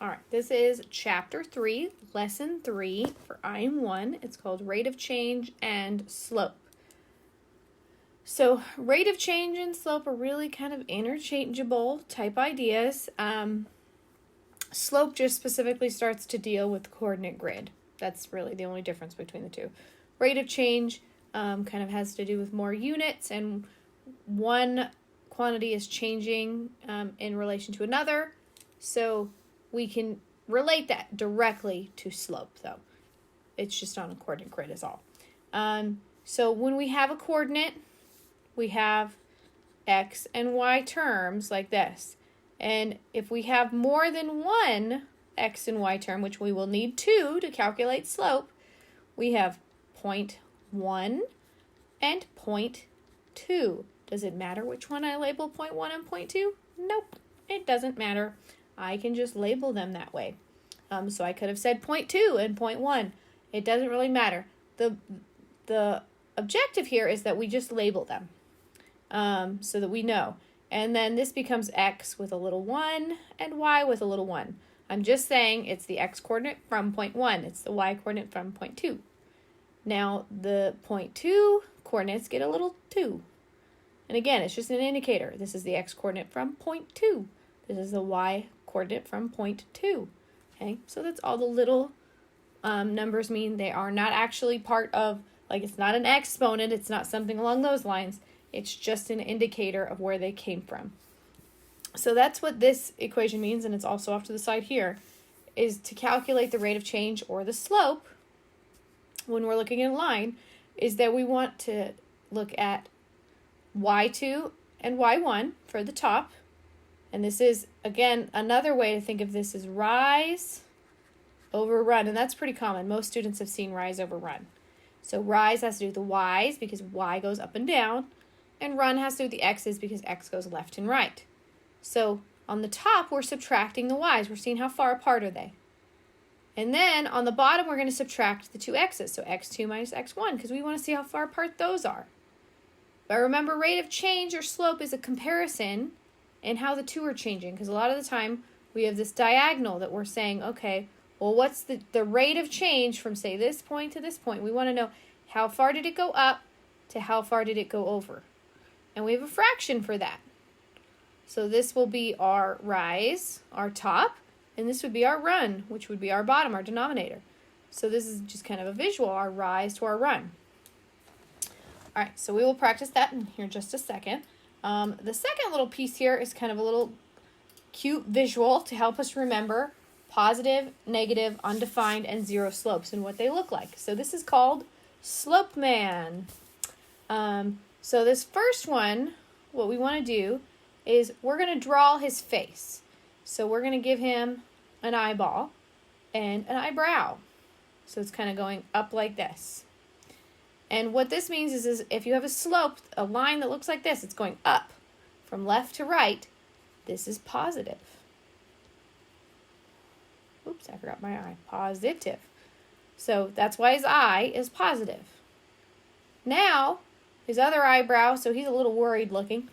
All right, this is Chapter 3, Lesson 3 for IM1. It's called Rate of Change and Slope. So rate of change and slope are really kind of interchangeable type ideas. Slope just specifically starts to deal with the coordinate grid. That's really the only difference between the two. Rate of change kind of has to do with more units, and one quantity is changing in relation to another. So we can relate that directly to slope, though. It's just on a coordinate grid is all. So when we have a coordinate, we have x and y terms like this. And if we have more than one x and y term, which we will need two to calculate slope, we have 0.1 and 0.2. Does it matter which one I label 0.1 and 0.2? Nope, it doesn't matter. I can just label them that way. So I could have said 0.2 and 0.1. It doesn't really matter. The objective here is that we just label them so that we know. And then this becomes x with a little 1 and y with a little 1. I'm just saying it's the x coordinate from 0.1. It's the y coordinate from 0.2. Now the 0.2 coordinates get a little 2. And again, it's just an indicator. This is the x coordinate from 0.2. This is the y coordinate from 0.2. Okay, so that's all the little numbers mean. They are not actually part of, like, it's not an exponent. It's not something along those lines. It's just an indicator of where they came from. So that's what this equation means, and it's also off to the side here, is to calculate the rate of change or the slope when we're looking at a line, is that we want to look at y2 and y1 for the top. And this is, again, another way to think of this is rise over run, and that's pretty common. Most students have seen rise over run. So rise has to do with the y's because y goes up and down, and run has to do with the x's because x goes left and right. So on the top, we're subtracting the y's. We're seeing how far apart are they. And then on the bottom, we're going to subtract the two x's. So x2 minus x1 because we want to see how far apart those are. But remember, rate of change or slope is a comparison and how the two are changing, because a lot of the time we have this diagonal that we're saying, okay, well, what's the rate of change from, say, this point to this point? We want to know how far did it go up to how far did it go over. And we have a fraction for that. So this will be our rise, our top, and this would be our run, which would be our bottom, our denominator. So this is just kind of a visual, our rise to our run. All right, so we will practice that in here just a second. The second little piece here is kind of a little cute visual to help us remember positive, negative, undefined, and zero slopes and what they look like. So this is called Slope Man. So this first one, what we want to do is we're going to draw his face. So we're going to give him an eyeball and an eyebrow. So it's kind of going up like this. And what this means is if you have a slope, a line that looks like this, it's going up from left to right, this is positive. Oops, I forgot my eye. Positive. So that's why his eye is positive. Now, his other eyebrow, so he's a little worried looking.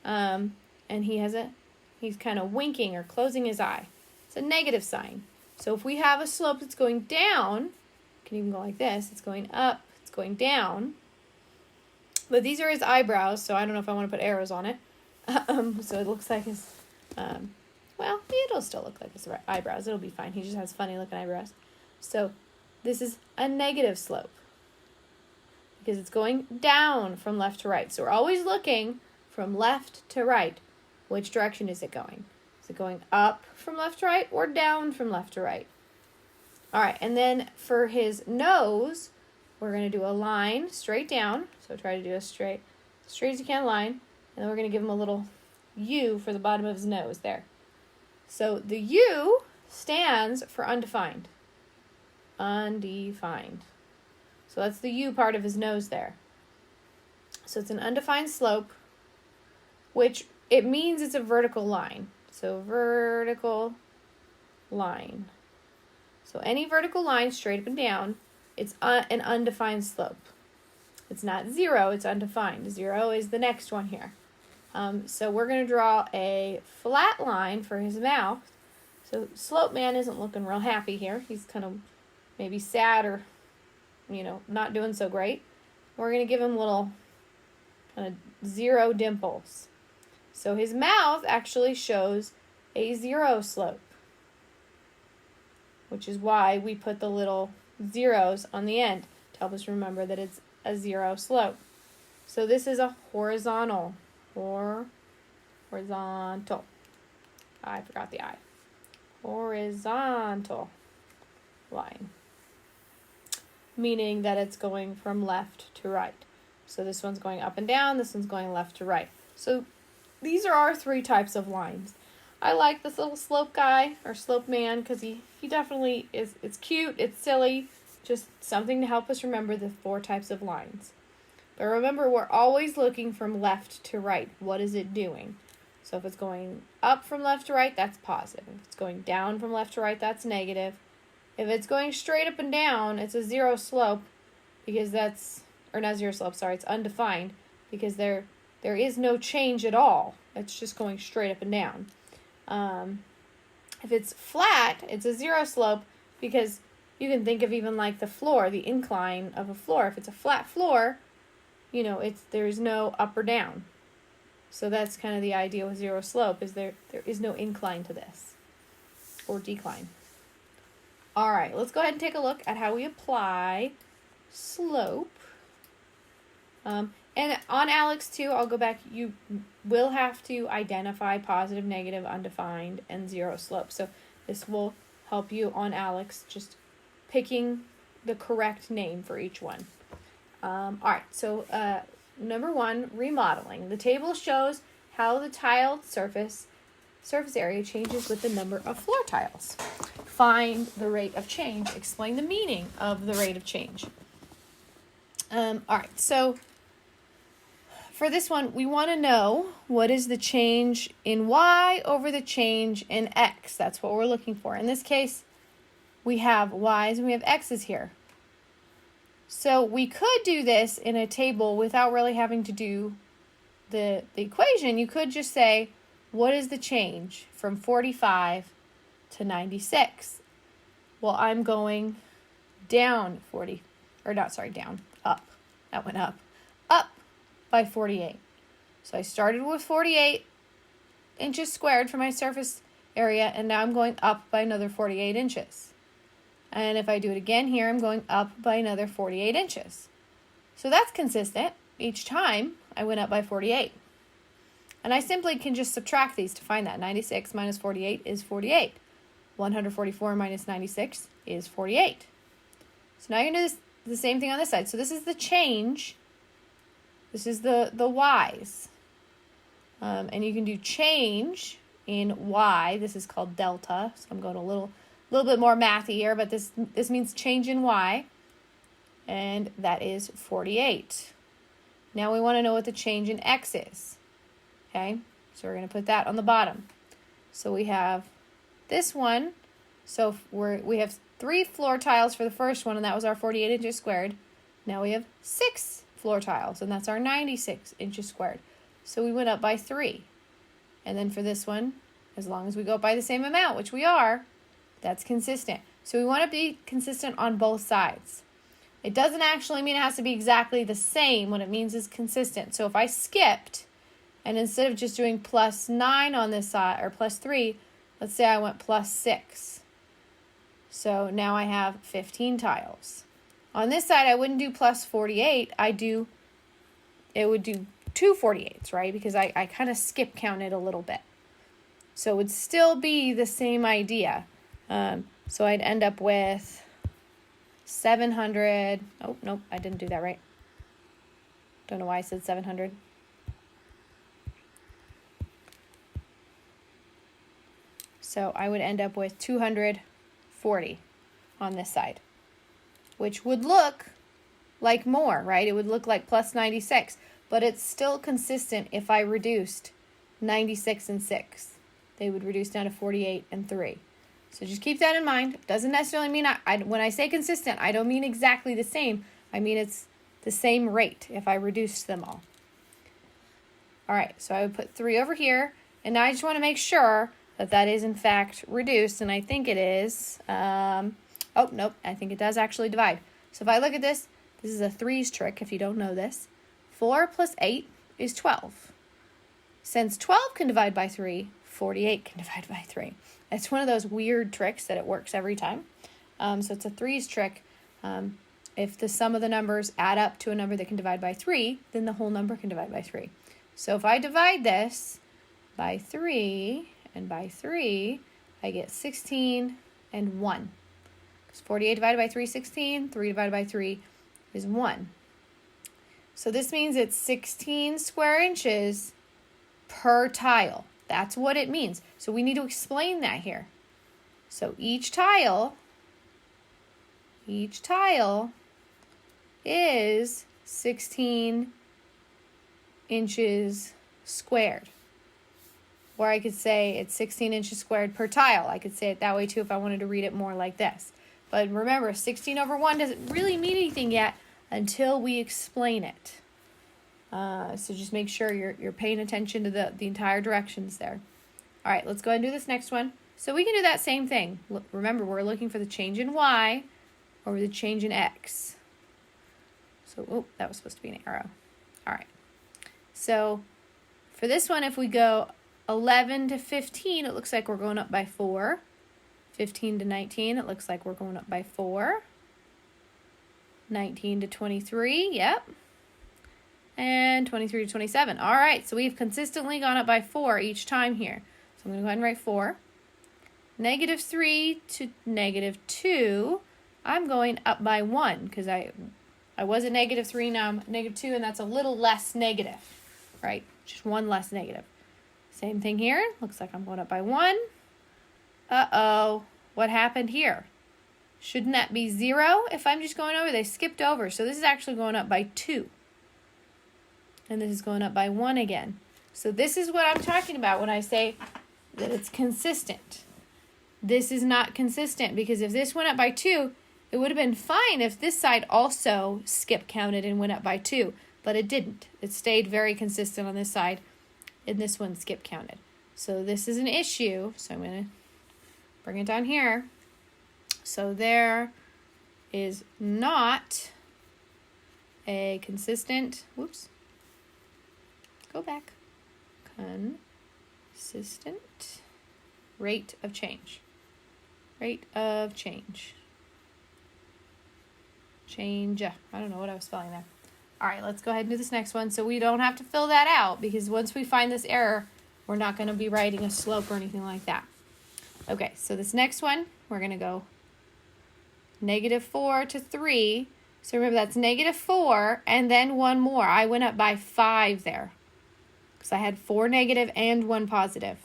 And he's kind of winking or closing his eye. It's a negative sign. So if we have a slope that's going down, you can even go like this, it's going up, it's going down. But these are his eyebrows, so I don't know if I want to put arrows on it. So it looks like his, well, it'll still look like his eyebrows. It'll be fine. He just has funny looking eyebrows. So this is a negative slope because it's going down from left to right. So we're always looking from left to right. Which direction is it going? Is it going up from left to right or down from left to right? All right, and then for his nose, we're going to do a line straight down. So try to do a straight as you can line. And then we're going to give him a little U for the bottom of his nose there. So the U stands for undefined. Undefined. So that's the U part of his nose there. So it's an undefined slope, which it means it's a vertical line. So vertical line. So any vertical line straight up and down, it's an undefined slope. It's not zero, it's undefined. Zero is the next one here. So we're going to draw a flat line for his mouth So Slope Man isn't looking real happy here. He's kind of maybe sad or, not doing so great. We're going to give him little kind of 0 dimples. So his mouth actually shows a 0 slope, which is why we put the little zeros on the end to help us remember that it's a 0 slope. So this is a horizontal. Horizontal. I forgot the I. Horizontal line. Meaning that it's going from left to right. So this one's going up and down, this one's going left to right. So these are our 3 types of lines. I like this little slope guy, or slope man, because he definitely is, it's cute, it's silly, just something to help us remember the 4 types of lines. But remember, we're always looking from left to right. What is it doing? So if it's going up from left to right, that's positive. If it's going down from left to right, that's negative. If it's going straight up and down, it's a 0 slope, because that's, or not 0 slope, sorry, it's undefined, because there is no change at all. It's just going straight up and down. If it's flat, it's a 0 slope, because you can think of even like the floor, the incline of a floor. If it's a flat floor, there's no up or down. So that's kind of the idea with 0 slope, is there is no incline to this, or decline. All right, let's go ahead and take a look at how we apply slope. And on Alex too, I'll go back, you will have to identify positive, negative, undefined, and 0 slope. So this will help you on Alex, just picking the correct name for each one. All right, so number 1, remodeling. The table shows how the tiled surface area changes with the number of floor tiles. Find the rate of change. Explain the meaning of the rate of change. All right, so for this one, we want to know what is the change in y over the change in x. That's what we're looking for. In this case, we have y's and we have x's here. So we could do this in a table without really having to do the equation. You could just say, what is the change from 45 to 96? Well, I'm going down up. That went up. Up by 48. So I started with 48 inches squared for my surface area, and now I'm going up by another 48 inches. And if I do it again here, I'm going up by another 48 inches. So that's consistent. Each time I went up by 48. And I simply can just subtract these to find that. 96 minus 48 is 48. 144 minus 96 is 48. So now you're going to do the same thing on this side. So this is the change. This is the y's. And you can do change in y. This is called delta. So I'm going a little bit more mathy here, but this means change in y. And that is 48. Now we want to know what the change in x is. Okay, so we're going to put that on the bottom. So we have this one. So we have 3 floor tiles for the first one, and that was our 48 inches squared. Now we have 6 floor tiles, and that's our 96 inches squared. So we went up by 3. And then for this one, as long as we go up by the same amount, which we are, that's consistent. So we want to be consistent on both sides. It doesn't actually mean it has to be exactly the same. What it means is consistent. So if I skipped, and instead of just doing plus 9 on this side, or plus 3, let's say I went plus 6. So now I have 15 tiles. On this side, I wouldn't do plus 48. It would do 2 48s, right? Because I kind of skip counted a little bit. So it would still be the same idea. So I'd end up with 700. Oh, nope, I didn't do that right. Don't know why I said 700. So I would end up with 240 on this side, which would look like more, right? It would look like plus 96, but it's still consistent if I reduced 96 and 6. They would reduce down to 48 and 3. So just keep that in mind. It doesn't necessarily mean, when I say consistent, I don't mean exactly the same. I mean it's the same rate if I reduced them all. All right, so I would put 3 over here, and now I just want to make sure that is in fact reduced, and I think it is, oh, nope, I think it does actually divide. So if I look at this, this is a threes trick if you don't know this. 4 plus 8 is 12. Since 12 can divide by 3, 48 can divide by 3. It's one of those weird tricks that it works every time. So it's a threes trick. If the sum of the numbers add up to a number that can divide by 3, then the whole number can divide by 3. So if I divide this by 3 and by 3, I get 16 and 1. Because 48 divided by 3 is 16, 3 divided by 3 is 1. So this means it's 16 square inches per tile. That's what it means. So we need to explain that here. So each tile is 16 inches squared. Or I could say it's 16 inches squared per tile. I could say it that way too if I wanted to read it more like this. But remember, 16 over 1 doesn't really mean anything yet until we explain it. So just make sure you're paying attention to the entire directions there. All right, let's go ahead and do this next one. So we can do that same thing. Remember, we're looking for the change in y over the change in x. So, oh, that was supposed to be an arrow. All right. So for this one, if we go 11 to 15, it looks like we're going up by 4. 15 to 19, it looks like we're going up by 4. 19 to 23, yep. And 23 to 27. All right, so we've consistently gone up by 4 each time here. So I'm going to go ahead and write 4. Negative 3 to negative 2, I'm going up by 1 because I was at negative 3, now I'm at negative 2, and that's a little less negative, right? Just one less negative. Same thing here. Looks like I'm going up by 1. Uh-oh, what happened here? Shouldn't that be 0 if I'm just going over? They skipped over, so this is actually going up by 2. And this is going up by 1 again. So this is what I'm talking about when I say that it's consistent. This is not consistent because if this went up by 2, it would have been fine if this side also skip counted and went up by 2, but it didn't. It stayed very consistent on this side, and this one skip counted. So this is an issue, so I'm going to bring it down here. So there is not a consistent, go back, consistent rate of change. Rate of change. Change. I don't know what I was spelling there. All right, let's go ahead and do this next one. So we don't have to fill that out because once we find this error, we're not going to be writing a slope or anything like that. Okay, so this next one, we're going to go negative 4 to 3. So remember, that's negative 4 and then 1 more. I went up by 5 there because I had 4 negative and 1 positive.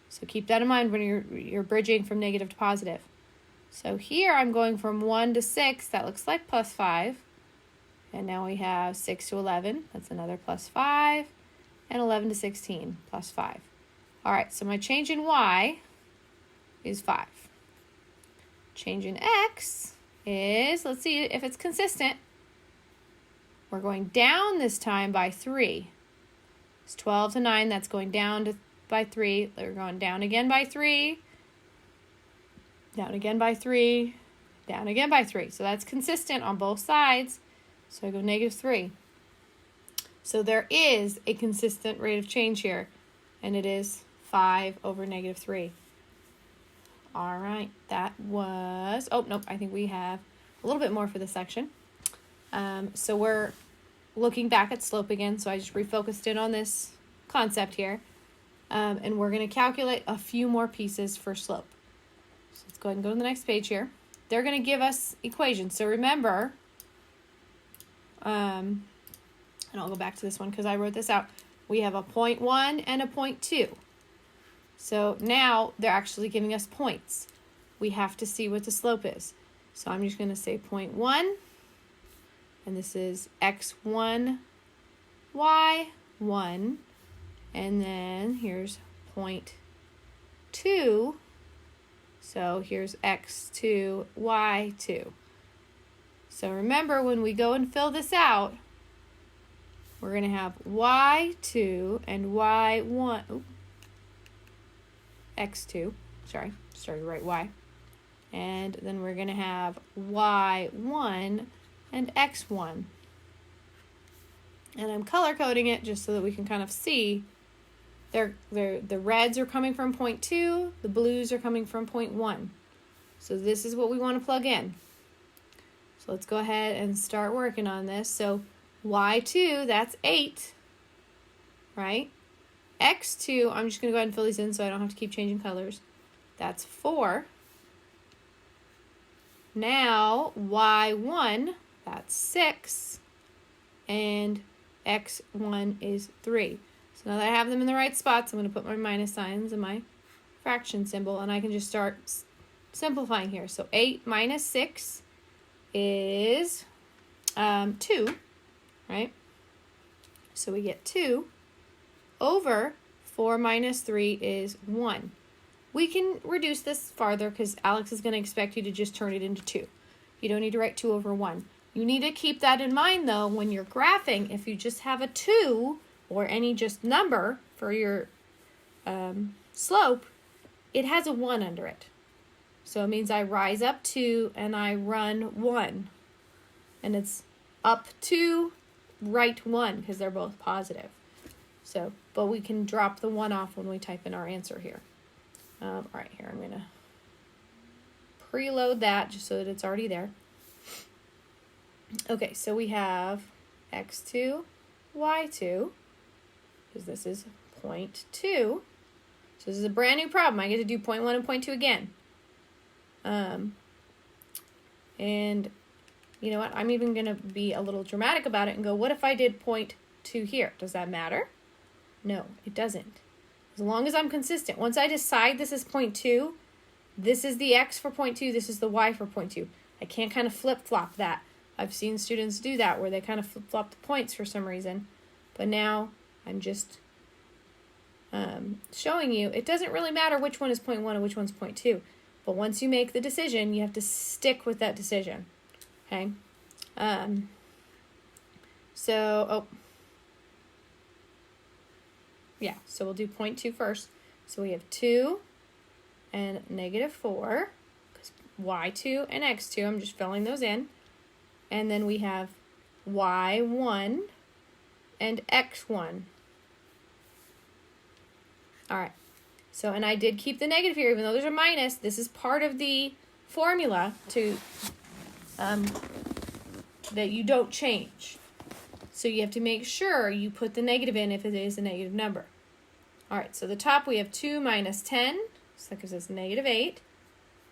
So keep that in mind when you're bridging from negative to positive. So here I'm going from 1 to 6. That looks like plus 5. And now we have 6 to 11. That's another plus 5. And 11 to 16, plus 5. All right, so my change in y is 5. Change in x is, let's see if it's consistent. We're going down this time by 3. It's 12 to 9. That's going down by 3. We're going down again by 3. Down again by 3. Down again by 3. So that's consistent on both sides. So I go negative 3. So there is a consistent rate of change here. And it is 5 over negative 3. All right, that was, oh, nope, I think we have a little bit more for this section. So we're looking back at slope again, so I just refocused in on this concept here. And we're going to calculate a few more pieces for slope. So let's go ahead and go to the next page here. They're going to give us equations. So remember, and I'll go back to this one because I wrote this out. We have a 0.1 and a 0.2. So now they're actually giving us points. We have to see what the slope is. So I'm just going to say 0.1, and this is x1, y1, and then here's 0.2. So here's x2, y2. So remember, when we go and fill this out, we're going to have y2 and y1. x2. Sorry, started to write y. And then we're going to have y1 and x1. And I'm color coding it just so that we can kind of see the reds are coming from point 2, the blues are coming from point 1. So this is what we want to plug in. So let's go ahead and start working on this. So y2, that's 8, right? x2, I'm just going to go ahead and fill these in so I don't have to keep changing colors. That's 4. Now y1, that's 6. And x1 is 3. So now that I have them in the right spots, I'm going to put my minus signs and my fraction symbol, and I can just start simplifying here. So 8 minus 6 is 2, right? So we get 2 over 4 minus 3 is 1. We can reduce this farther because Alex is going to expect you to just turn it into 2. You don't need to write 2 over 1. You need to keep that in mind, though, when you're graphing. If you just have a 2 or any just number for your slope, it has a 1 under it. So it means I rise up 2 and I run 1. And it's up 2, right 1 because they're both positive. So, but we can drop the 1 off when we type in our answer here. All right, here I'm going to preload that just so that it's already there. Okay, so we have x2, y2, because this is 0.2. So this is a brand new problem. I get to do 0.1 and 0.2 again. And you know what? I'm even going to be a little dramatic about it and go, what if I did 0.2 here? Does that matter? No, it doesn't. As long as I'm consistent. Once I decide this is 0.2, this is the x for 0.2, this is the y for 0.2. I can't kind of flip-flop that. I've seen students do that where they kind of flip-flop the points for some reason. But now I'm just showing you it doesn't really matter which one is 0.1 and which one's 0.2. But once you make the decision, you have to stick with that decision. Okay? So we'll do 0.2 first. So we have 2 and negative 4, because y2 and x2, I'm just filling those in. And then we have y1 and x1. All right. So, and I did keep the negative here, even though there's a minus. This is part of the formula to that you don't change. So you have to make sure you put the negative in if it is a negative number. All right, so the top we have 2 minus 10, so that gives us negative 8.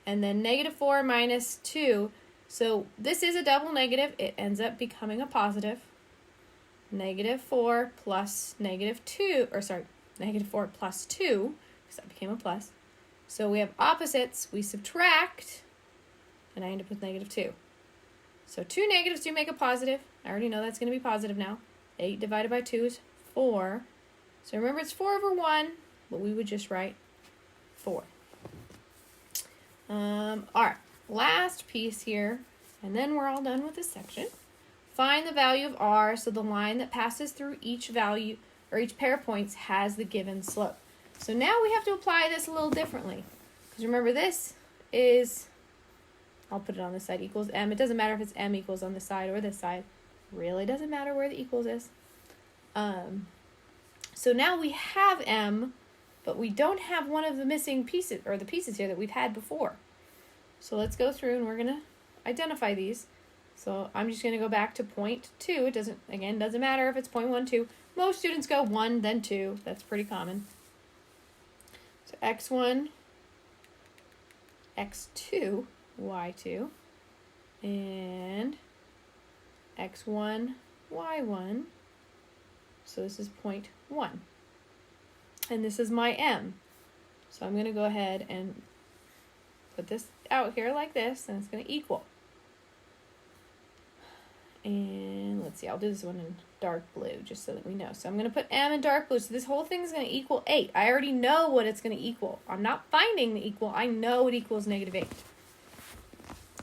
And then negative 4 minus 2. So this is a double negative. It ends up becoming a positive. Negative 4 plus negative 2, negative 4 plus 2, because that became a plus. So we have opposites. We subtract, and I end up with negative 2. So 2 negatives do make a positive. I already know that's going to be positive now. 8 divided by 2 is 4. So remember, it's 4 over 1, but we would just write 4. All right, last piece here, and then we're all done with this section. Find the value of r, so the line that passes through each value, or each pair of points, has the given slope. So now we have to apply this a little differently. Because remember, this is, I'll put it on this side, equals m. It doesn't matter if it's m equals on this side or this side. Really doesn't matter where the equals is. So now we have m, but we don't have one of the missing pieces, or the pieces here that we've had before. So let's go through and we're going to identify these. So I'm just going to go back to 0.2. It doesn't matter if it's 0.1, 2. Most students go 1, then 2. That's pretty common. So x1, x2, y2, and x1, y1. So this is 0.1. And this is my m. So I'm going to go ahead and put this out here like this, and it's going to equal. And let's see, I'll do this one in dark blue just so that we know. So I'm going to put m in dark blue. So this whole thing is going to equal 8. I already know what it's going to equal. I'm not finding the equal. I know it equals negative 8.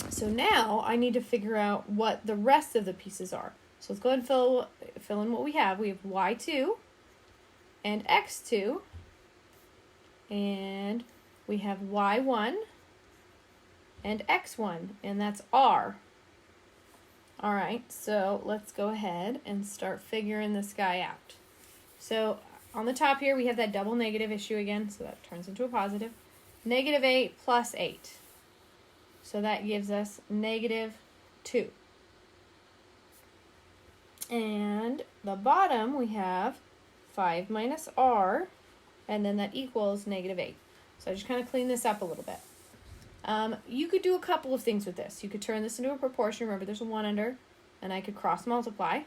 So now I need to figure out what the rest of the pieces are. So let's go ahead and fill in what we have. We have y2 and x2 and we have y1 and x1, and that's r. All right, so let's go ahead and start figuring this guy out. So on the top here, we have that double negative issue again, so that turns into a positive. Negative 8 plus 8. So that gives us negative 2. And the bottom, we have 5 minus r, and then that equals negative 8. So I just kind of clean this up a little bit. You could do a couple of things with this. You could turn this into a proportion. Remember, there's a 1 under, and I could cross multiply.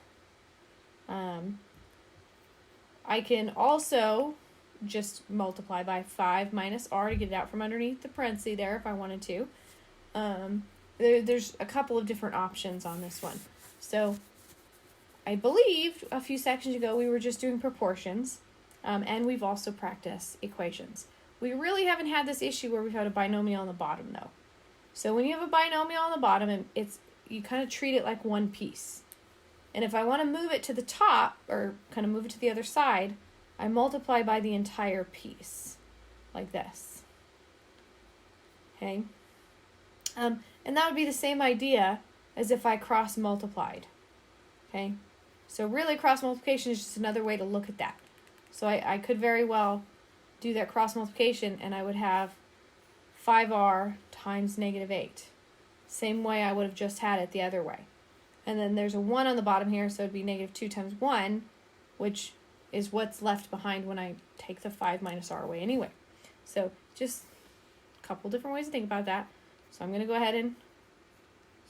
I can also just multiply by 5 minus r to get it out from underneath the parenthesis there if I wanted to. There's a couple of different options on this one. So I believe a few sections ago we were just doing proportions, and we've also practiced equations. We really haven't had this issue where we've had a binomial on the bottom though. So when you have a binomial on the bottom, you kind of treat it like one piece. And if I want to move it to the top, or kind of move it to the other side, I multiply by the entire piece, like this. Okay? And that would be the same idea as if I cross multiplied. Okay? So really cross multiplication is just another way to look at that. So I could very well do that cross multiplication, and I would have 5r times negative 8. Same way I would have just had it the other way. And then there's a 1 on the bottom here, so it'd be negative 2 times 1, which is what's left behind when I take the 5 minus r away anyway. So just a couple different ways to think about that. So I'm going to go ahead and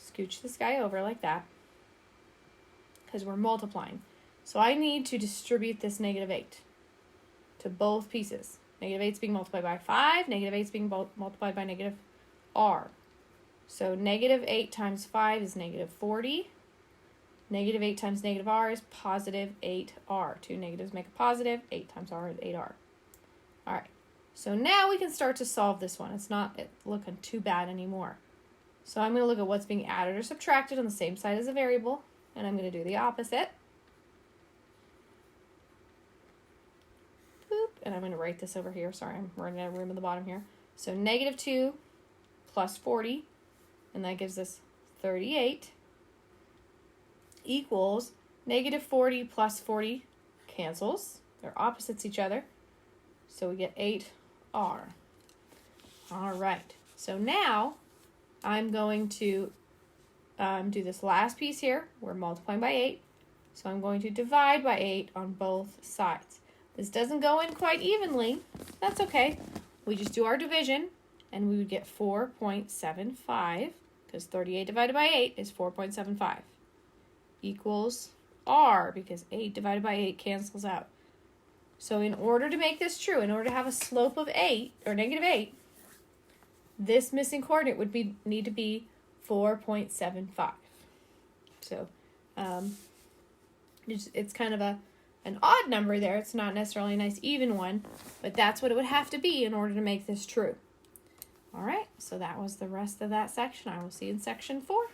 scooch this guy over like that, because we're multiplying. So I need to distribute this negative 8 to both pieces. Negative 8 is being multiplied by 5, negative 8 is being multiplied by negative r. So negative 8 times 5 is negative 40. Negative 8 times negative r is positive 8r. Two negatives make a positive. 8 times r is 8r. All right. So now we can start to solve this one. It's not looking too bad anymore. So I'm going to look at what's being added or subtracted on the same side as a variable, and I'm going to do the opposite. Boop. And I'm going to write this over here. Sorry, I'm running out of room at the bottom here. So negative 2 plus 40, and that gives us 38, equals negative 40 plus 40 cancels. They're opposites each other. So we get 8r. All right. So now I'm going to do this last piece here. We're multiplying by 8. So I'm going to divide by 8 on both sides. This doesn't go in quite evenly. That's okay. We just do our division, and we would get 4.75, because 38 divided by 8 is 4.75, equals r, because 8 divided by 8 cancels out. So in order to make this true, in order to have a slope of 8, or negative 8, this missing coordinate would need to be 4.75. So it's kind of an odd number there. It's not necessarily a nice even one, but that's what it would have to be in order to make this true. All right, so that was the rest of that section. I will see you in section 4.